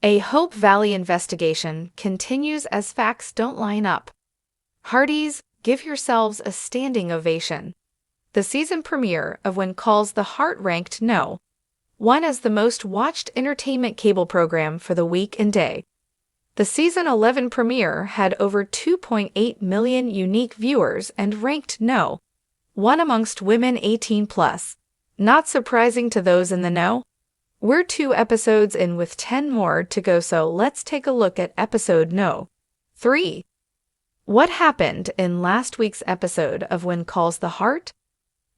A Hope Valley investigation continues as facts don't line up. Hearties, give yourselves a standing ovation. The season premiere of When Calls the Heart ranked No. 1 as the most watched entertainment cable program for the week and day. The season 11 premiere had over 2.8 million unique viewers and ranked No. 1 amongst women 18 plus. Not surprising to those in the know? We're 2 episodes in with 10 more to go, so let's take a look at episode No. 3. What happened in last week's episode of When Calls the Heart?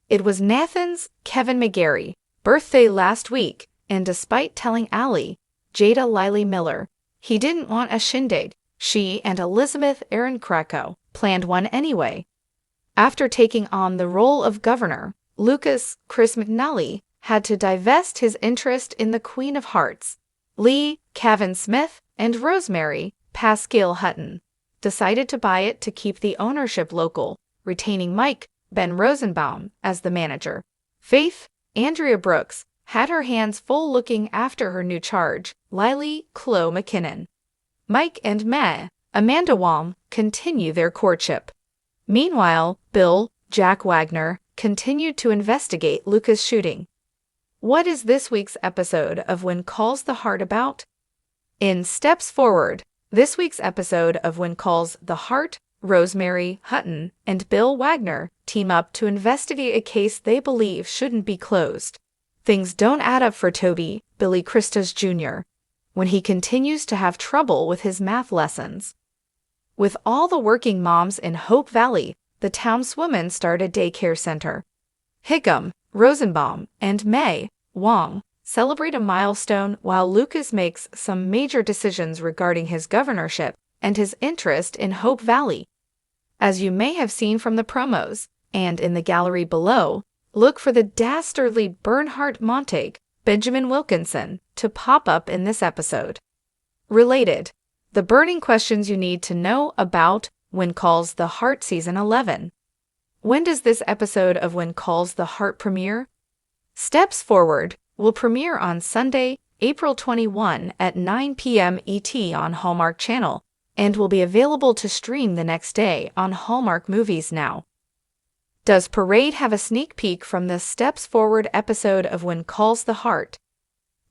It was Nathan's, Kevin McGarry, birthday last week, and despite telling Allie, Jada Liley Miller, he didn't want a shindig, she and Elizabeth Aaron Krakow planned one anyway. After taking on the role of governor, Lucas Chris McNally had to divest his interest in the Queen of Hearts. Lee, Kevin Smith, and Rosemary, Pascal Hutton, decided to buy it to keep the ownership local, retaining Mike, Ben Rosenbaum, as the manager. Faith, Andrea Brooks, had her hands full looking after her new charge, Lily Chloe McKinnon. Mike and Meh, Amanda Wong, continue their courtship. Meanwhile, Bill, Jack Wagner, continued to investigate Lucas' shooting. What is this week's episode of When Calls the Heart about? In Steps Forward, this week's episode of When Calls the Heart, Rosemary, Hutton, and Bill Wagner team up to investigate a case they believe shouldn't be closed. Things don't add up for Toby, Billy Christos Jr., when he continues to have trouble with his math lessons. With all the working moms in Hope Valley, the townswomen start a daycare center. Hickam, Rosenbaum, and May, Wong, celebrate a milestone while Lucas makes some major decisions regarding his governorship and his interest in Hope Valley. As you may have seen from the promos, and in the gallery below, look for the dastardly Bernhardt Montague, Benjamin Wilkinson, to pop up in this episode. Related, the burning questions you need to know about When Calls the Heart Season 11. When does this episode of When Calls the Heart premiere? Steps Forward will premiere on Sunday, April 21 at 9 p.m. ET on Hallmark Channel and will be available to stream the next day on Hallmark Movies Now. Does Parade have a sneak peek from the Steps Forward episode of When Calls the Heart?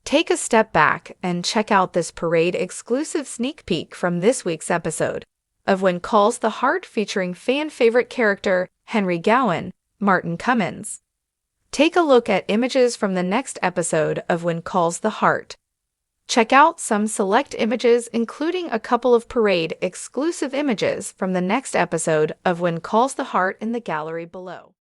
Take a step back and check out this Parade exclusive sneak peek from this week's episode of When Calls the Heart featuring fan-favorite character Henry Gowan, Martin Cummins. Take a look at images from the next episode of When Calls the Heart. Check out some select images, including a couple of Parade exclusive images from the next episode of When Calls the Heart in the gallery below.